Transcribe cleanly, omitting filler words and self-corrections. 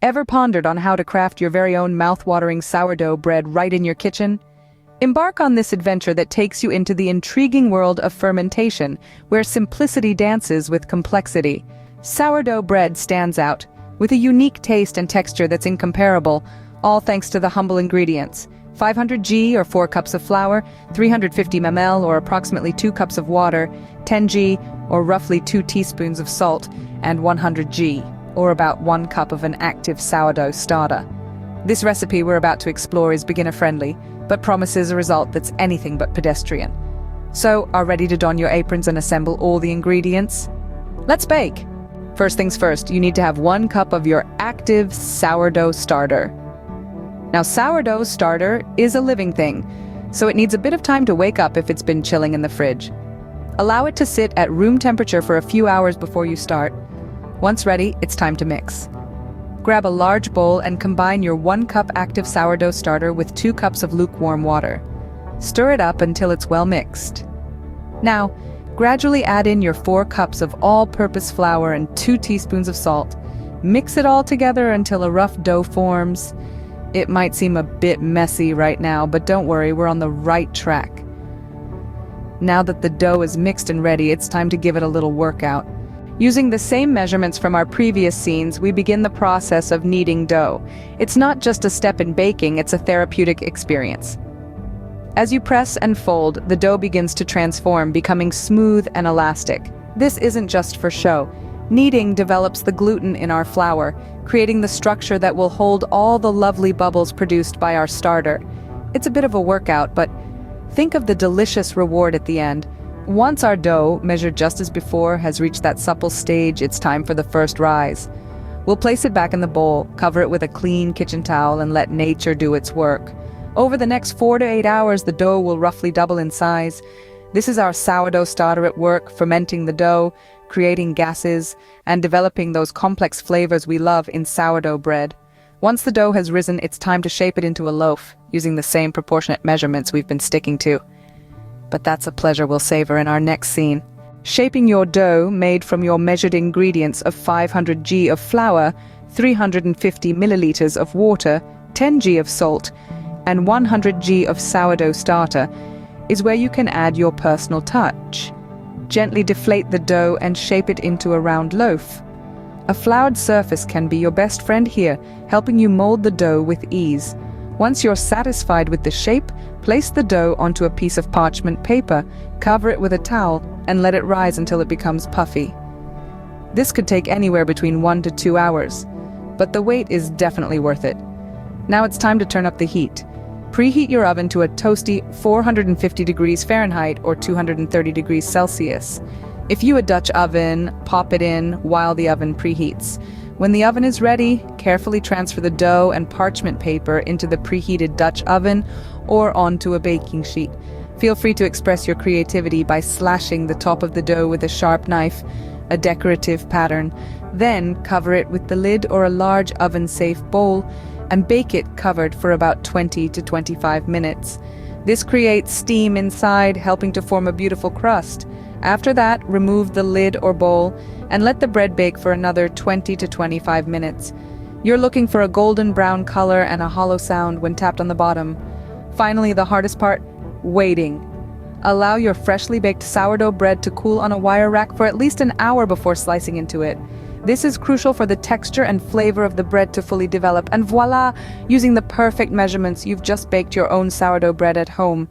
Ever pondered on how to craft your very own mouth-watering sourdough bread right in your kitchen? Embark on this adventure that takes you into the intriguing world of fermentation, where simplicity dances with complexity. Sourdough bread stands out, with a unique taste and texture that's incomparable, all thanks to the humble ingredients. 500 g or 4 cups of flour, 350 ml or approximately 2 cups of water, 10 g or roughly 2 teaspoons of salt, and 100 g or about 1 cup of an active sourdough starter. This recipe we're about to explore is beginner-friendly, but promises a result that's anything but pedestrian. So, are ready to don your aprons and assemble all the ingredients? Let's bake! First things first, you need to have 1 cup of your active sourdough starter. Now, sourdough starter is a living thing, so it needs a bit of time to wake up if it's been chilling in the fridge. Allow it to sit at room temperature for a few hours before you start. Once ready, it's time to mix. Grab a large bowl and combine your 1 cup active sourdough starter with 2 cups of lukewarm water. Stir it up until it's well mixed. Now, gradually add in your 4 cups of all-purpose flour and 2 teaspoons of salt. Mix it all together until a rough dough forms. It might seem a bit messy right now, but don't worry, we're on the right track. Now that the dough is mixed and ready, it's time to give it a little workout. Using the same measurements from our previous scenes, we begin the process of kneading dough. It's not just a step in baking, it's a therapeutic experience. As you press and fold, the dough begins to transform, becoming smooth and elastic. This isn't just for show. Kneading develops the gluten in our flour, creating the structure that will hold all the lovely bubbles produced by our starter. It's a bit of a workout, but think of the delicious reward at the end. Once our dough, measured just as before, has reached that supple stage, it's time for the first rise. We'll place it back in the bowl, cover it with a clean kitchen towel, and let nature do its work. Over the next 4 to 8 hours, the dough will roughly double in size. This is our sourdough starter at work, fermenting the dough, creating gases, and developing those complex flavors we love in sourdough bread. Once the dough has risen, it's time to shape it into a loaf, using the same proportionate measurements we've been sticking to. But that's a pleasure we'll savor in our next scene. Shaping your dough, made from your measured ingredients of 500 g of flour, 350 milliliters of water, 10 g of salt, and 100 g of sourdough starter, is where you can add your personal touch. Gently deflate the dough and shape it into a round loaf. A floured surface can be your best friend here, helping you mold the dough with ease. Once you're satisfied with the shape, place the dough onto a piece of parchment paper, cover it with a towel, and let it rise until it becomes puffy. This could take anywhere between 1 to 2 hours, but the wait is definitely worth it. Now it's time to turn up the heat. Preheat your oven to a toasty 450 degrees Fahrenheit or 230 degrees Celsius. If you a Dutch oven, pop it in while the oven preheats. When the oven is ready, carefully transfer the dough and parchment paper into the preheated Dutch oven or onto a baking sheet. Feel free to express your creativity by slashing the top of the dough with a sharp knife, a decorative pattern. Then cover it with the lid or a large oven-safe bowl and bake it covered for about 20 to 25 minutes. This creates steam inside, helping to form a beautiful crust. After that, remove the lid or bowl and let the bread bake for another 20 to 25 minutes. You're looking for a golden brown color and a hollow sound when tapped on the bottom. Finally, the hardest part, waiting. Allow your freshly baked sourdough bread to cool on a wire rack for at least an hour before slicing into it. This is crucial for the texture and flavor of the bread to fully develop. And voila! Using the perfect measurements, you've just baked your own sourdough bread at home.